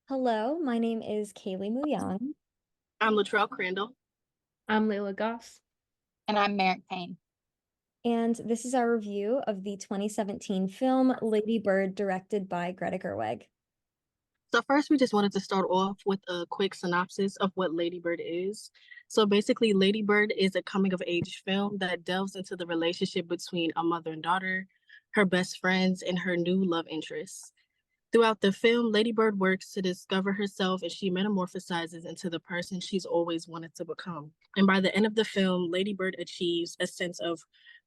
Hello, my name is Kaylee Muyang, I'm Latrell Crandall. I'm Layla Goss. And I'm Merrick Payne. and this is our review of the 2017 film Lady Bird, directed by Greta Gerwig. So first, we just wanted to start off with a quick synopsis of what Lady Bird is. So basically, Lady Bird is a coming of age film that delves into the relationship between a mother and daughter, her best friends, and her new love interests. Throughout the film, Lady Bird works to discover herself and she metamorphosizes into the person she's always wanted to become. And by the end of the film, Lady Bird achieves a sense of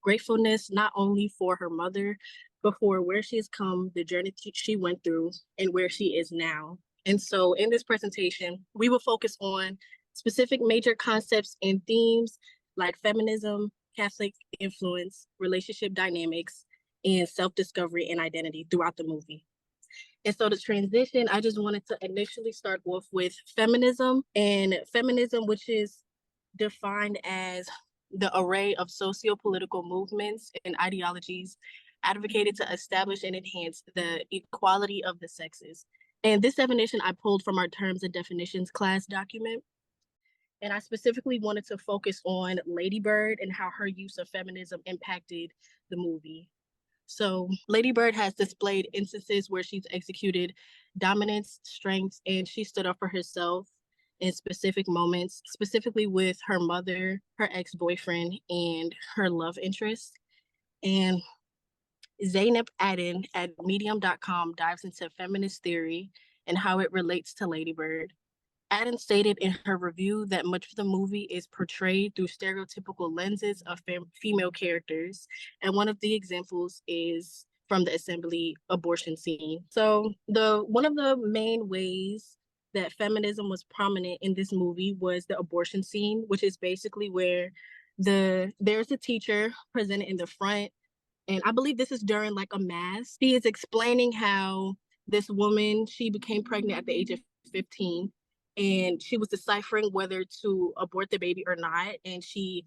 gratefulness not only for her mother, but for where she has come, the journey she went through, and where she is now. And so in this presentation, we will focus on specific major concepts and themes like feminism, Catholic influence, relationship dynamics, and self discovery and identity throughout the movie. And so to transition, I just wanted to initially start off with feminism, which is defined as the array of socio-political movements and ideologies advocated to establish and enhance the equality of the sexes. And this definition I pulled from our terms and definitions class document. And I specifically wanted to focus on Lady Bird and how her use of feminism impacted the movie. So Lady Bird has displayed instances where she's executed dominance, strength, and she stood up for herself in specific moments, specifically with her mother, her ex-boyfriend, and her love interest. And Zainab Aden at medium.com dives into feminist theory and how it relates to Lady Bird. Aden stated in her review that much of the movie is portrayed through stereotypical lenses of female characters, and one of the examples is from the assembly abortion scene. So the one of the main ways that feminism was prominent in this movie was the abortion scene, which is basically where there's a teacher presented in the front, and I believe this is during like a mass. She is explaining how this woman, she became pregnant at the age of 15 and she was deciphering whether to abort the baby or not. And she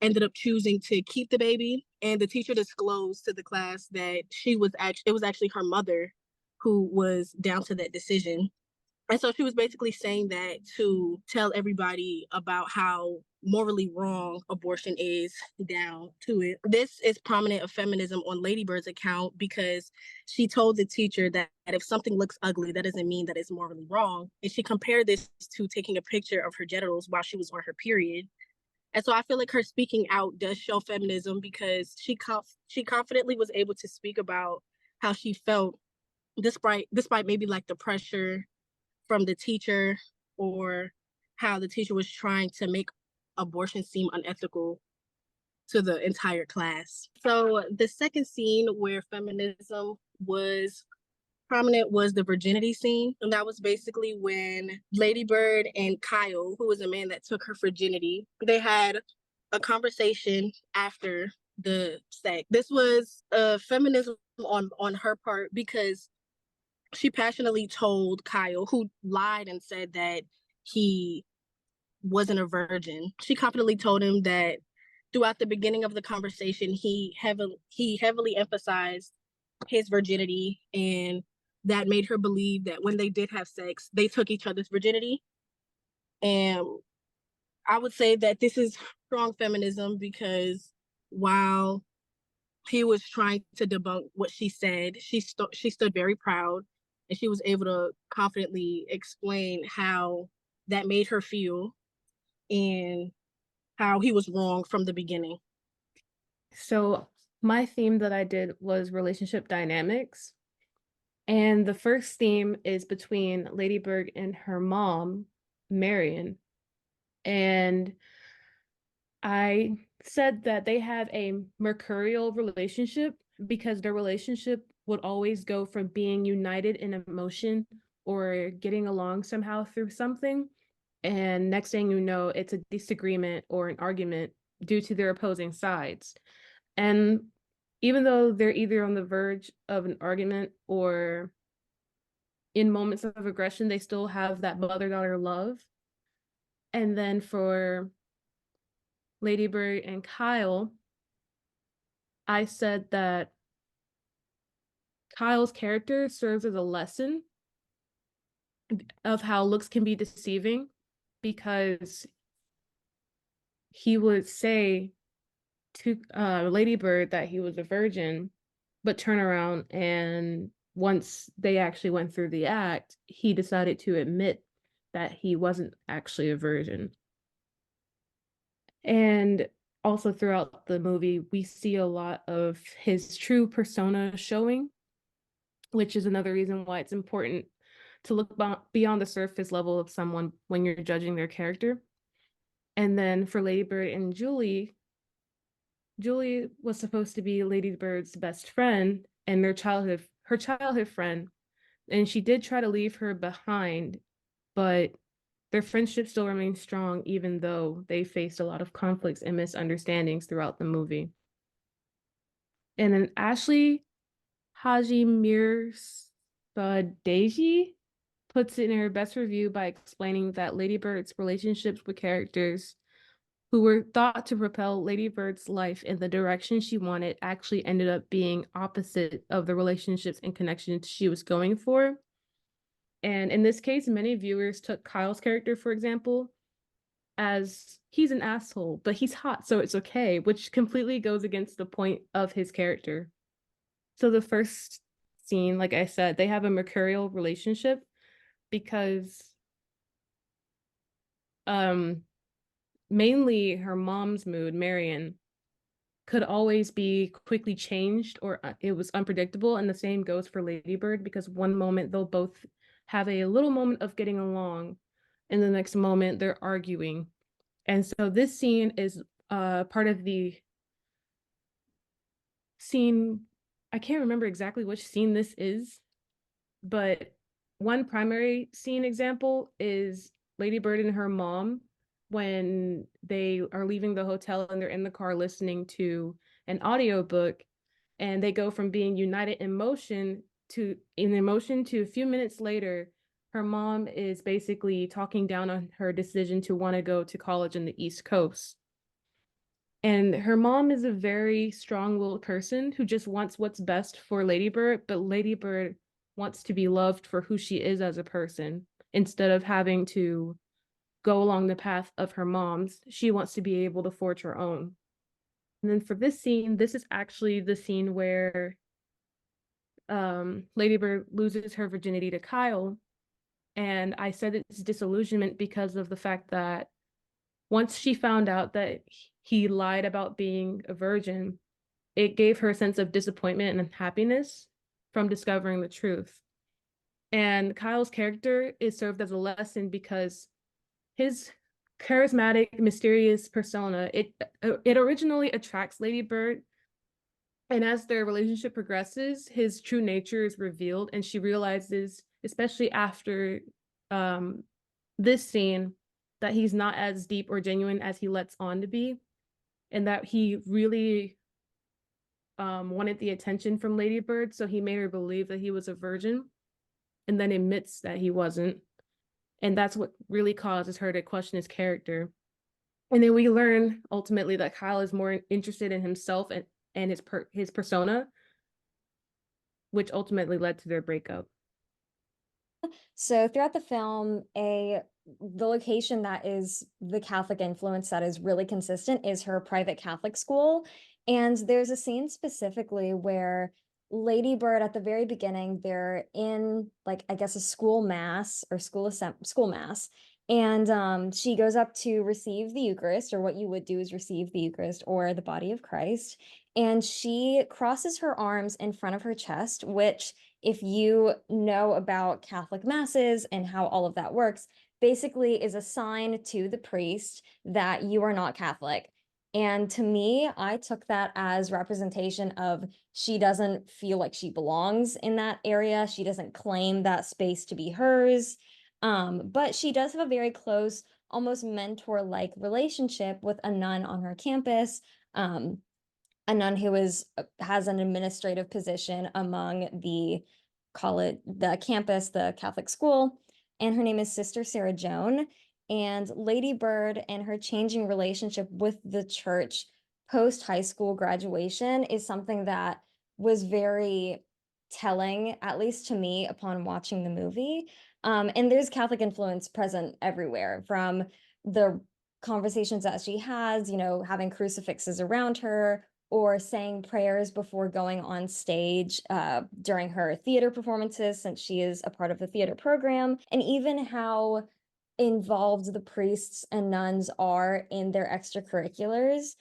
ended up choosing to keep the baby. And the teacher disclosed to the class that it was actually her mother who was down to that decision. And so she was basically saying that to tell everybody about how morally wrong abortion is down to it. This is prominent of feminism on Lady Bird's account because she told the teacher that if something looks ugly, that doesn't mean that it's morally wrong. And she compared this to taking a picture of her genitals while she was on her period. And so I feel like her speaking out does show feminism because she confidently was able to speak about how she felt despite maybe like the pressure from the teacher or how the teacher was trying to make abortion seem unethical to the entire class. So the second scene where feminism was prominent was the virginity scene. And that was basically when Lady Bird and Kyle, who was a man that took her virginity, they had a conversation after the sex. This was feminism on her part because she passionately told Kyle, who lied and said that he wasn't a virgin. She confidently told him that throughout the beginning of the conversation, he heavily emphasized his virginity, and that made her believe that when they did have sex, they took each other's virginity. And I would say that this is strong feminism because while he was trying to debunk what she said, she stood very proud and she was able to confidently explain how that made her feel and how he was wrong from the beginning. So my theme that I did was relationship dynamics. And the first theme is between Lady Bird and her mom, Marion. And I said that they have a mercurial relationship because their relationship would always go from being united in emotion or getting along somehow through something. And next thing you know, it's a disagreement or an argument due to their opposing sides. And even though they're either on the verge of an argument or in moments of aggression, they still have that mother-daughter love. And then for Lady Bird and Kyle, I said that Kyle's character serves as a lesson of how looks can be deceiving, because he would say to Lady Bird that he was a virgin, but turn around and once they actually went through the act, he decided to admit that he wasn't actually a virgin. And also throughout the movie, we see a lot of his true persona showing, which is another reason why it's important to look beyond the surface level of someone when you're judging their character. And then for Lady Bird and Julie, Julie was supposed to be Lady Bird's best friend and her childhood friend, and she did try to leave her behind, but their friendship still remained strong even though they faced a lot of conflicts and misunderstandings throughout the movie. And then Ashley Haji Mirsadeji puts it in her best review by explaining that Lady Bird's relationships with characters who were thought to propel Lady Bird's life in the direction she wanted actually ended up being opposite of the relationships and connections she was going for. And in this case, many viewers took Kyle's character, for example, as he's an asshole, but he's hot, so it's okay, which completely goes against the point of his character. So the first scene, like I said, they have a mercurial relationship because mainly her mom's mood, Marion, could always be quickly changed or it was unpredictable. And the same goes for Ladybird, because one moment they'll both have a little moment of getting along, and the next moment they're arguing. And so this scene is part of the scene. I can't remember exactly which scene this is, but one primary scene example is Lady Bird and her mom when they are leaving the hotel and they're in the car listening to an audiobook, and they go from being united in emotion to a few minutes later her mom is basically talking down on her decision to want to go to college in the East Coast. And her mom is a very strong-willed person who just wants what's best for Ladybird, but Ladybird wants to be loved for who she is as a person instead of having to go along the path of her mom's. She wants to be able to forge her own. And then for this scene, this is actually the scene where Ladybird loses her virginity to Kyle. And I said it's disillusionment because of the fact that once she found out that he lied about being a virgin, it gave her a sense of disappointment and happiness from discovering the truth. And Kyle's character is served as a lesson because his charismatic, mysterious persona, it originally attracts Lady Bird. And as their relationship progresses, his true nature is revealed, and she realizes, especially after this scene, that he's not as deep or genuine as he lets on to be, and that he really wanted the attention from Lady Bird, so he made her believe that he was a virgin, and then admits that he wasn't. And that's what really causes her to question his character. And then we learn ultimately that Kyle is more interested in himself and his persona, which ultimately led to their breakup. So throughout the film, the location that is the Catholic influence that is really consistent is her private Catholic school. And there's a scene specifically where Lady Bird at the very beginning, they're in like I guess a school mass or school mass. And she goes up to receive the Eucharist, or what you would do is receive the Eucharist or the body of Christ. And she crosses her arms in front of her chest, which if you know about Catholic masses and how all of that works, basically is a sign to the priest that you are not Catholic. And to me, I took that as representation of she doesn't feel like she belongs in that area. She doesn't claim that space to be hers. But she does have a very close, almost mentor-like relationship with a nun on her campus. A nun who has an administrative position among the campus, the Catholic school, and her name is Sister Sarah Joan. And Lady Bird and her changing relationship with the church post high school graduation is something that was very telling, at least to me, upon watching the movie. And there's Catholic influence present everywhere, from the conversations that she has, having crucifixes around her, or saying prayers before going on stage during her theater performances, since she is a part of the theater program, and even how involved the priests and nuns are in their extracurriculars.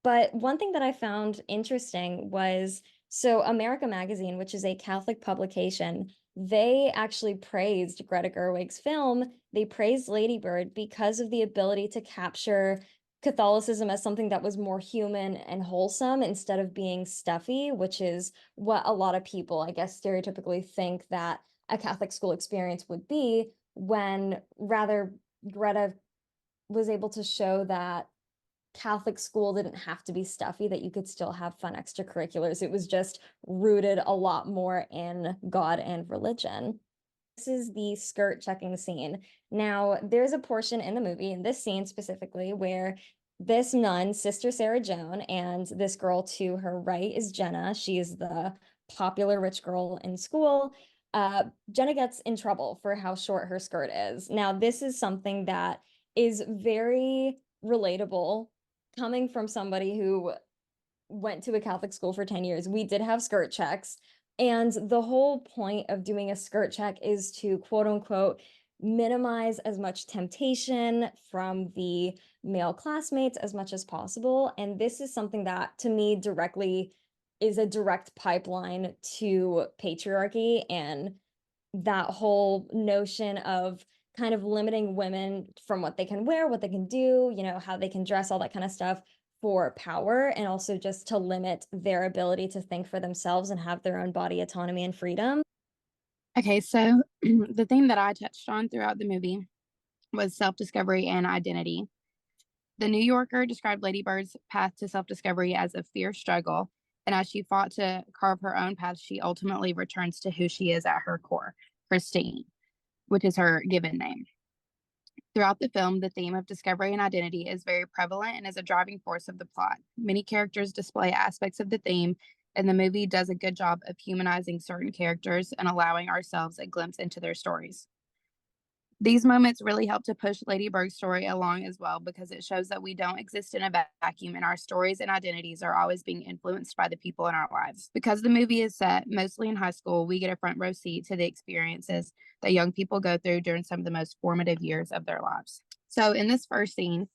But one thing that I found interesting was, so America Magazine, which is a Catholic publication, they actually praised Greta Gerwig's film. They praised Lady Bird because of the ability to capture Catholicism as something that was more human and wholesome instead of being stuffy, which is what a lot of people, I guess, stereotypically think that a Catholic school experience would be, when rather Greta was able to show that Catholic school didn't have to be stuffy, that you could still have fun extracurriculars. It was just rooted a lot more in God and religion. This is the skirt checking scene. Now, there's a portion in the movie, in this scene specifically, where this nun, Sister Sarah Joan, and this girl to her right is Jenna. She is the popular rich girl in school. Jenna gets in trouble for how short her skirt is. Now, this is something that is very relatable coming from somebody who went to a Catholic school for 10 years. We did have skirt checks. And the whole point of doing a skirt check is to, quote unquote, minimize as much temptation from the male classmates as much as possible. And this is something that, to me, directly is a direct pipeline to patriarchy and that whole notion of kind of limiting women from what they can wear, what they can do, how they can dress, all that kind of stuff, for power, and also just to limit their ability to think for themselves and have their own body autonomy and freedom. Okay, so the thing that I touched on throughout the movie was self-discovery and identity. The New Yorker described Lady Bird's path to self-discovery as a fierce struggle, and as she fought to carve her own path, she ultimately returns to who she is at her core, Christine, which is her given name. Throughout the film, the theme of discovery and identity is very prevalent and is a driving force of the plot. Many characters display aspects of the theme, and the movie does a good job of humanizing certain characters and allowing ourselves a glimpse into their stories. These moments really help to push Lady Bird's story along as well, because it shows that we don't exist in a vacuum and our stories and identities are always being influenced by the people in our lives. Because the movie is set mostly in high school, we get a front row seat to the experiences that young people go through during some of the most formative years of their lives. So in this first scene,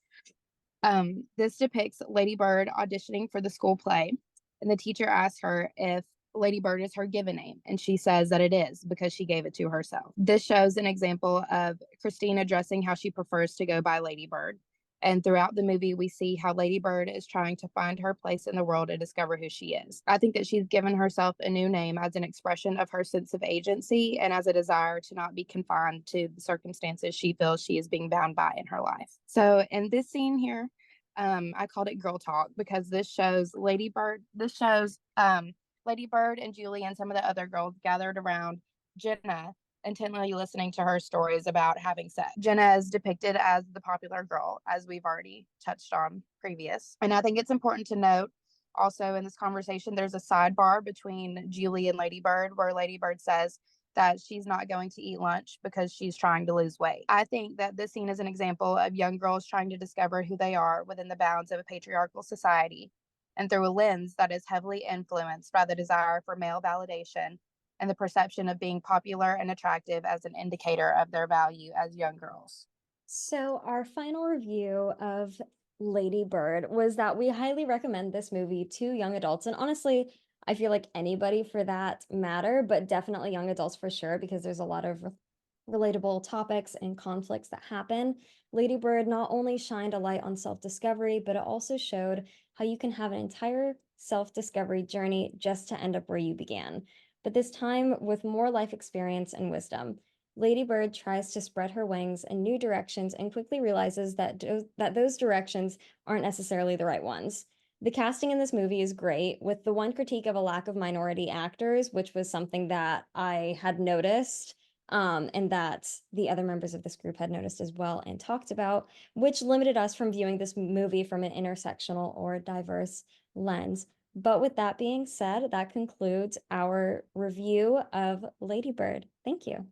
this depicts Lady Bird auditioning for the school play, and the teacher asks her if Lady Bird is her given name, and she says that it is because she gave it to herself. This shows an example of Christine addressing how she prefers to go by Lady Bird. And throughout the movie, we see how Lady Bird is trying to find her place in the world and discover who she is. I think that she's given herself a new name as an expression of her sense of agency and as a desire to not be confined to the circumstances she feels she is being bound by in her life. So in this scene here, I called it Girl Talk because this shows Lady Bird. This shows Lady Bird and Julie and some of the other girls gathered around Jenna, intently listening to her stories about having sex. Jenna is depicted as the popular girl, as we've already touched on previous. And I think it's important to note also in this conversation, there's a sidebar between Julie and Lady Bird where Lady Bird says that she's not going to eat lunch because she's trying to lose weight. I think that this scene is an example of young girls trying to discover who they are within the bounds of a patriarchal society and through a lens that is heavily influenced by the desire for male validation and the perception of being popular and attractive as an indicator of their value as young girls. So our final review of Lady Bird was that we highly recommend this movie to young adults. And honestly, I feel like anybody for that matter, but definitely young adults for sure, because there's a lot of relatable topics and conflicts that happen. Lady Bird not only shined a light on self-discovery, but it also showed how you can have an entire self-discovery journey just to end up where you began. But this time with more life experience and wisdom. Lady Bird tries to spread her wings in new directions and quickly realizes that those directions aren't necessarily the right ones. The casting in this movie is great, with the one critique of a lack of minority actors, which was something that I had noticed, and that the other members of this group had noticed as well and talked about, which limited us from viewing this movie from an intersectional or diverse lens. But with that being said, that concludes our review of Lady Bird. Thank you.